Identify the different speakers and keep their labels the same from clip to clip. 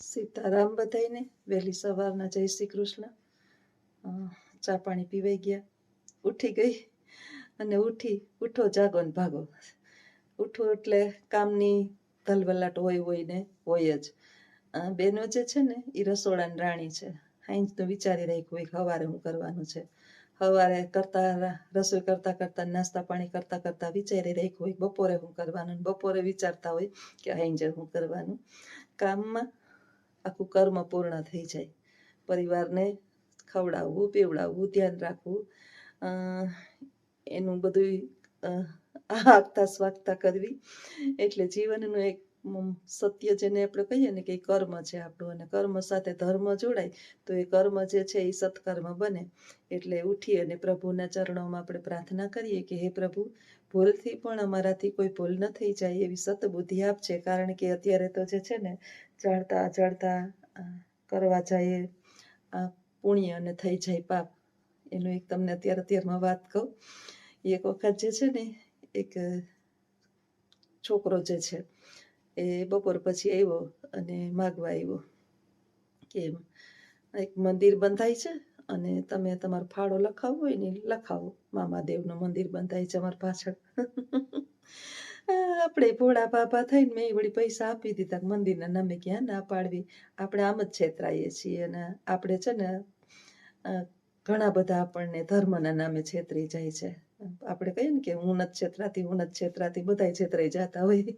Speaker 1: સીતારામ બધાઈને વહેલી સવારના જય શ્રી કૃષ્ણ. ચા પાણી પીવાઈ ગયા, ઉઠી ગઈ અને ઉઠો જાગો ને ભાગો. ઉઠો એટલે કામની ધલવલાટ હોય ને હોય જ. બેનો જે છે ને એ રસોડાની રાણી છે. હાઈજ તો વિચારી રાખ્યું હોય સવારે હું કરવાનું છે. સવારે રસોઈ કરતા નાસ્તા પાણી કરતા વિચારી રાખ્યું હોય બપોરે હું કરવાનું, બપોરે વિચારતા હોય કે હાઈજે હું કરવાનું. કામમાં આખું કર્મ પૂર્ણ થઈ જાય. પરિવારને ખવડાવવું, પીવડાવવું, ધ્યાન રાખવું, એનું બધું આગતા સ્વાગતા કરવી. એટલે જીવનનું એક સત્ય જેને આપણે કહીએ ને કે કર્મ છે આપણું, અને કર્મ સાથે ધર્મ જોડાય તો એ કર્મ જે છે એ સત્કર્મ બને. એટલે ઉઠી અને પ્રભુના ચરણોમાં આપણે પ્રાર્થના કરીએ કે હે પ્રભુ, ભૂલથી પણ અમારાથી કોઈ ભૂલ ન થઈ જાય એવી સતબુદ્ધિ આપજે. કારણ કે અત્યારે તો જે છે ને જાણતા અજાણતા કરવા જઈએ પુણ્ય અને થઈ જાય પાપ. એનું એક તમને અત્યારમાં વાત કહું. એક વખત જે છે ને એક છોકરો જે છે એ બપોર પછી આવ્યો અને માગવા આવ્યો કે એક મંદિર બંધાય છે અને તમે તમારો ફાળો લખાવવો હોય ને લખાવો. મામાદેવનું મંદિર બંધાય છે અમારી પાછળ. આપણે ભોળા બાબા થઈને મેં વળી પૈસા આપી દીધા. મંદિરના નામે ક્યાં ના પાડવી, આપણે આમ જ છેતરાઈએ છીએ. અને આપણે છે ને ઘણા બધા આપણને ધર્મના નામે છેતરી જાય છે. આપણે કહીએ ને કે હું નથી છેતરાતી, બધા છેતરાઈ જતા હોય.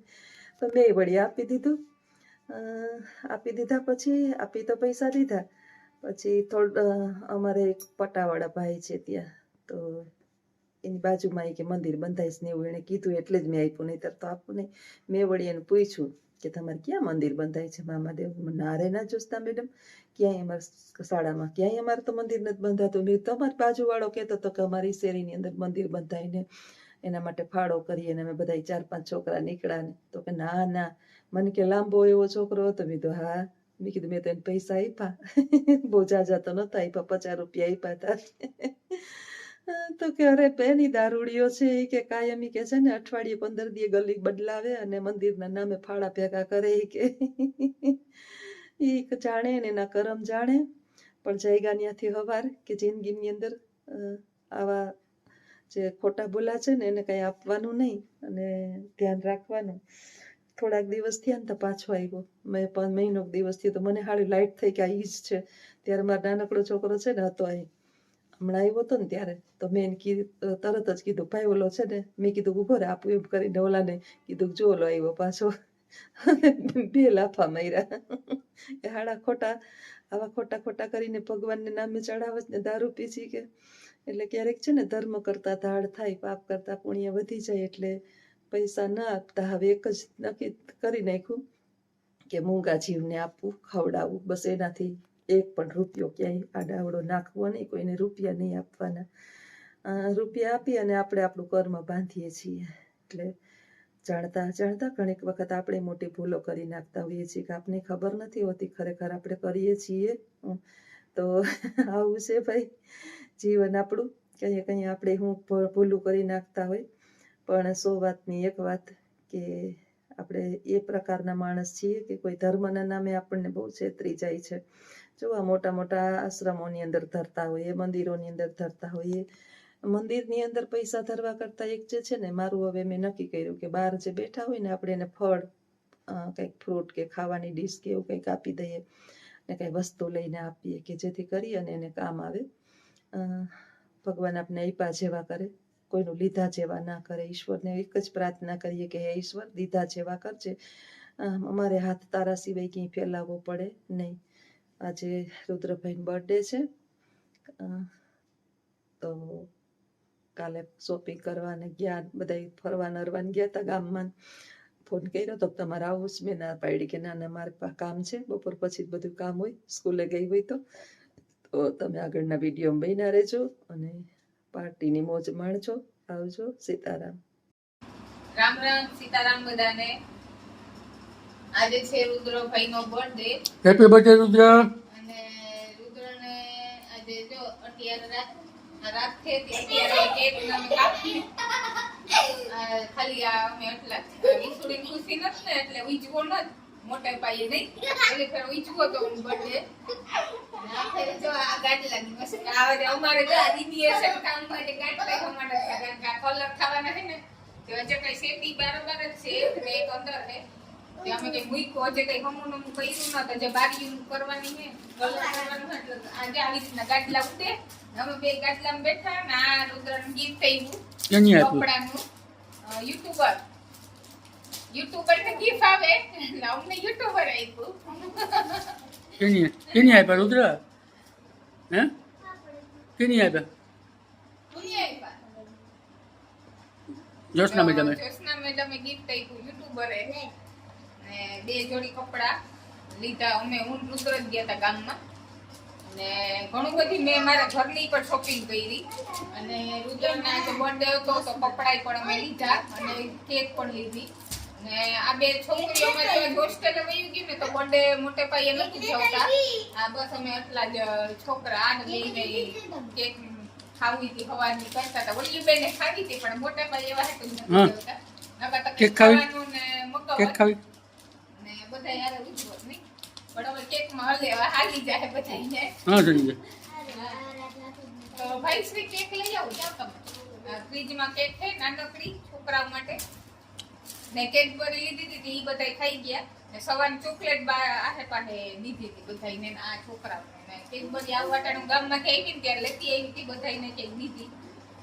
Speaker 1: તો મેં વળી આપી દીધું. આપી દીધા પછી આપી તો પૈસા દીધા. પછી અમારે એક પટાવાળા ભાઈ છે ત્યાં, તો એની બાજુમાં કે મંદિર બંધાઈશ ને એવું એને કીધું એટલે જ મેં આપ્યું, નહીં તો આપવું નહીં. મેં વળી એને પૂછ્યું કે તમારે ક્યાં મંદિર બંધાય છે મામાદેવ? નારે ના જોસ્તા મેડમ, ક્યાંય અમારા શાળામાં ક્યાંય અમારે તો મંદિર નથી બંધાતું. મેં તમારી બાજુવાળો કહેતો હતો કે અમારી શેરીની અંદર મંદિર બંધાઈને એના માટે ફાળો કરીએ ને અમે બધા 4-5 છોકરા નીકળ્યા ને. તો કે ના મને કે લાંબો એવો છોકરો હતો. મેં તો હા, મેં કીધું મેં તો એને પૈસા આપ્યા, બહુ જાજા તો નતા આપ્યા, 50 રૂપિયા આપ્યા હતા. તો કે અરે બેની દારૂડીઓ છે એ કે કાયમી કે છે ને અઠવાડિયે 15 દી ગલી બદલાવે અને મંદિરના નામે ફાળા ભેગા કરે કે એ જાણે ને એના કરમ જાણે. પણ જાયગા ત્યાંથી હવાર કે જિંદગીની અંદર આવા જે ખોટા બોલા છે ને એને કઈ આપવાનું નહીં અને ધ્યાન રાખવાનું. થોડાક દિવસ થયા ને તો પાછો આવ્યો. મેં 5 મહિનો દિવસ થયો તો મને હાળી લાઈટ થઈ કે આ ઈ જ છે. ત્યારે મારો નાનકડો છોકરો છે ને હતો અહીં, હમણાં આવ્યો હતો ને ત્યારે તો મેં એને તરત જ કીધું ભાઈ ઓલો છે ને, મેં કીધું ઉભો રે આપું એમ કરીને ઓલાને કીધું જો ઓલો આવ્યો પાછો. 2 લાફા માર્યા. એ આવા ખોટા કરીને ભગવાનને નામે ચડાવે ને દારૂ પીસી કે. એટલે ક્યારેક છે ને ધર્મ કરતા ધાડ થાય, પાપ કરતા પુણ્ય વધી જાય. એટલે પૈસા ન આપતા હવે એક જ નક્કી કરી નાખ્યું કે મૂંગા જીવને આપવું, ખવડાવવું. બસ એનાથી 1 પણ રૂપિયો ક્યાંય આડાવડો નાખવો નહીં, કોઈને રૂપિયા નહીં આપવાના. રૂપિયા આપી અને આપણે આપણું કર્મ બાંધીએ છીએ. એટલે જાણતા ઘણીક વખત આપણે મોટી ભૂલો કરી નાખતા હોઈએ છીએ કે આપણને ખબર નથી હોતી ખરેખર આપણે કરીએ છીએ. તો આવું છે ભાઈ જીવન આપણું. કઈ આપણે હું ભૂલું કરી નાખતા હોય. પણ 100 વાતની એક વાત કે આપણે એ પ્રકારના માણસ છીએ કે કોઈ ધર્મના નામે આપણને બહુ છેતરી જાય છે. જો આ મોટા આશ્રમોની અંદર ધરતા હોઈએ, મંદિરોની અંદર ધરતા હોઈએ. મંદિરની અંદર પૈસા ધરવા કરતા એક જે છે ને, મારું હવે મેં નક્કી કર્યું કે બહાર જે બેઠા હોય ને આપણે એને ફળ, કંઈક ફ્રૂટ કે ખાવાની ડીશ કે એવું કંઈક આપી દઈએ ને કંઈ વસ્તુ લઈને આપીએ કે જેથી કરી અને એને કામ આવે. ભગવાન આપણે આપ્યા જેવા કરે, કોઈનું લીધા જેવા ના કરે. ઈશ્વરને એક જ પ્રાર્થના કરીએ કે હે ઈશ્વર, દીધા જેવા કરજે, અમારે હાથ તારા સિવાય ક્યાંય ફેલાવવો પડે નહીં. આજે રુદ્રભાઈનો બર્થડે છે, તો કાલે શોપિંગ કરવાને ગયા, બધા ફરવા નરવાને ગયા હતા ગામમાં. ફોન કર્યો તો તમારે આવું જ? મેં ના પાડી કે ના મારે કામ છે, બપોર પછી જ બધું કામ હોય, સ્કૂલે ગઈ હોય તો તમે આગળના વિડીયોમાં બન્યા રહેજો અને પાર્ટીની મોજ માણજો. આવજો. સીતારામ.
Speaker 2: રામ રામ, સીતારામ બધાને. આજે છે રુદ્રભાઈનો બર્થડે.
Speaker 3: હેપી બર્થડે રુદ્ર.
Speaker 2: અને રુદ્રને આજે જો અત્યારે રાત છે ત્યારે કેક અમે કાપી. ખાલી આ અમે એટલા ઈસુડીન ખુશી નથી ને એટલે ઉજવો ન મોટા પાયે નહીં. પેલી ફેર ઈચ્છવો તો બર્થડે. આ ફેરે જો આ ગાડલાની મસ્ત આવે છે. અમારે જો આ દીદીએ છે ને કામ માટે ગાડલા ખમાડે છે. કારણ કે આ કલર ખાવાના છે ને તો હજુ કઈ શેતી બરાબર જ છે ને એક અંદર છે. તે અમે કઈ મૂક્યો હજુ કઈ હમું કર્યું નતું. જે બારીયું કરવાની છે કલર કરવાનું એટલે આજે આવી રીતના ગાડલા ઉડે. અમે બે ગાડલામાં બેઠા ને આ રુદ્રનું ગીત
Speaker 3: કેની
Speaker 2: થયું
Speaker 3: આપ્યું?
Speaker 2: કપડાનું યુટ્યુબર ને ગીફ આવે એટલે અમને યુટ્યુબર આપ્યું.
Speaker 3: કેની આપ્યા રુદ્ર? હે કેની આપ્યા?
Speaker 2: કોની આપ્યા?
Speaker 3: જોશના મેડમે.
Speaker 2: જોશના મેડમે ગિફ્ટ આપ્યું યુટ્યુબરે. ને બે જોડી કપડા લીધા. અમે હું રુદ્ર જ ગયા હતા ગામમાં. ને ઘણું બધી મેં મારા ઘરની પણ શોપિંગ કરી. અને રુદ્રના આજે બર્થડે હતો તો કપડાય પણ અમે લીધા અને કેક પણ લીધી. ને આ બે છોકરીઓ અમારે હોસ્ટેલે વયું ગયું ને તો બર્થડે મોટે પાયે નથી જવતા. આ બસ અમે એટલા જ છોકરા આને લઈને કેક ખાવી હતી હવાની કરતા હતા. ઓલી બેને ખાવી હતી પણ મોટે પાયે એવા હતું નથી જવતા. નકર તો
Speaker 3: કેક ખાવી?
Speaker 2: ખાવાનું ને મગાવવાનું.
Speaker 3: કેક ખાવી?
Speaker 2: ને બધા યાર ઉજવત નહીં. પણ હવે કેકમાં હલે હાલી જાય બધાને.
Speaker 3: હા જણી
Speaker 2: તો ભાઈ શ્રી કેક લઈ આવો જાવ તમે. ફ્રીજમાં કેક છે નાનકડી છોકરાઓ માટે. ને કેક ભરી લીધી હતી એ બધા ખાઈ ગયા. ને સવારની ચોકલેટ આહે પાસે દીધી હતી બધાને આ છોકરાઓને. ને કેક ભરી આવું વાટાનું ગામમાં આવી ને ત્યારે લેતી આવી હતી બધાને કેક દીધી.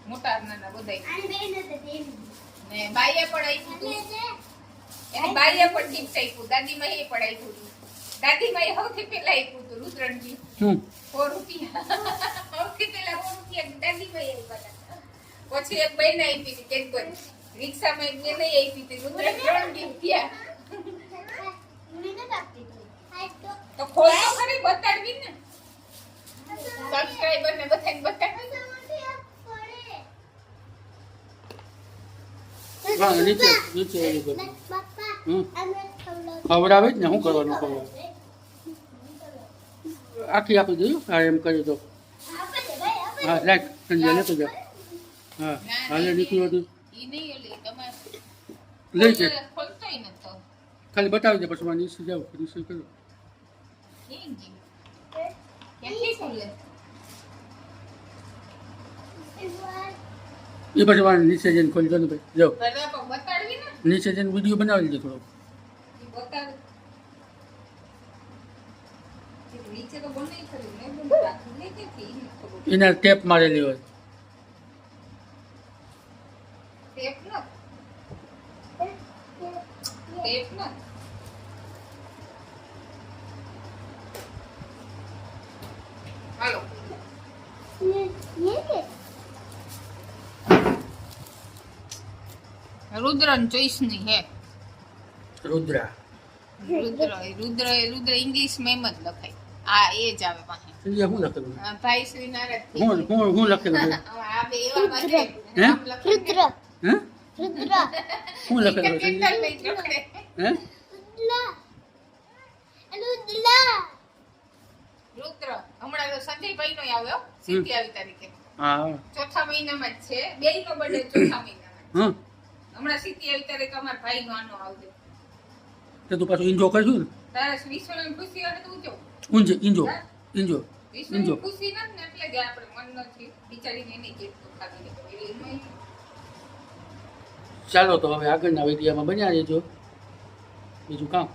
Speaker 2: મોટા નાના બધા. ને બાઈએ પણ આપ્યું હતું. એની બાઈએ પણ ગિફ્ટ આપ્યું. દાદીમાં એ પણ આપ્યું હતું. દાદીમાં સૌથી પહેલા આપ્યું હતું રુદ્રનજી. 4 રૂપિયા. સૌથી પહેલા 4 રૂપિયા દાદીમાં આપ્યા હતા. પછી એક બહેન આપી હતી કેડબરી. રિક્ષામાં એક બેન આપી હતી. રુદ્ર 3 ગિફ્ટ થયા. તો ખોલ તો ખરી બતાડવી ને. સબસ્ક્રાઇબર ને બધાને બતાડવી.
Speaker 3: હા નીચે નીચે ઓલું કર. ખવડાવે જ ને શું કરવાનું ખબર? આખી આપી દઉં. હા એમ કર્યું તો. હા લાઈક સંજય લેતો જાઓ. હા હાલે નીકળ્યું હતું
Speaker 2: ઈ નહીં ઓલી તમે
Speaker 3: લઈ છે.
Speaker 2: ખોલતોય નતો.
Speaker 3: ખાલી બતાવી દે પછી મને નીચે જાઓ નીચે કરો.
Speaker 2: ક્યાંથી ખોલે?
Speaker 3: એ પછી મારે નીચે જઈને ખોલી દો ને ભાઈ જાઓ.
Speaker 2: બરાબર બતાડવી ને.
Speaker 3: નીચે જઈને વિડીયો બનાવી લેજો થોડો.
Speaker 2: ઈ બતાડ. નીચે તો બંધ નહીં કર્યું ને બંધ રાખી લે કે ઈ નથી ખબર.
Speaker 3: એના ટેપ મારેલી હોય.
Speaker 2: ટેપ ન ટેપ ન હાલો રુદ્રન ચોઈસ ની હે.
Speaker 3: રુદ્રા
Speaker 2: રુદ્ર ઇંગ્લિશ માં એમ જ લખાય. આ એ જ આવે પાસે.
Speaker 3: સંજય શું લખેલું?
Speaker 2: ભાઈ શ્રી નારદ.
Speaker 3: હું લખેલું?
Speaker 2: આ બે એવા પાસે
Speaker 3: હે?
Speaker 2: નામ લખાય.
Speaker 3: હે શું લખેલું સંજય?
Speaker 2: કેટલા લઈ જોડે.
Speaker 3: હે
Speaker 2: રુદ્ર હમણાં તો સંજયભાઈ નો આવ્યો 27 તારીખે.
Speaker 3: હા
Speaker 2: ચોથા મહિનામાં જ છે. બેય નો બર્થડે ચોથા મહિનામાં.
Speaker 3: હા
Speaker 2: હમણાં 27 તારીખે અમારા ભાઈ નો આનો આવશે.
Speaker 3: તો તું પાછું ઇન્જો કરશું ને?
Speaker 2: તારે વિશ્વની ખુશી હોય તો ઉજો.
Speaker 3: ઊંઝે ઇન્જો ઇન્જો
Speaker 2: વિશ્વની ખુશી નથી ને એટલે જ આપણે મન નથી બિચારીને એની કેક તો ખાધી લે. એમાં
Speaker 3: ચાલો તો હવે આગળના વિડીયોમાં બન્યા રહેજો. બીજું કામ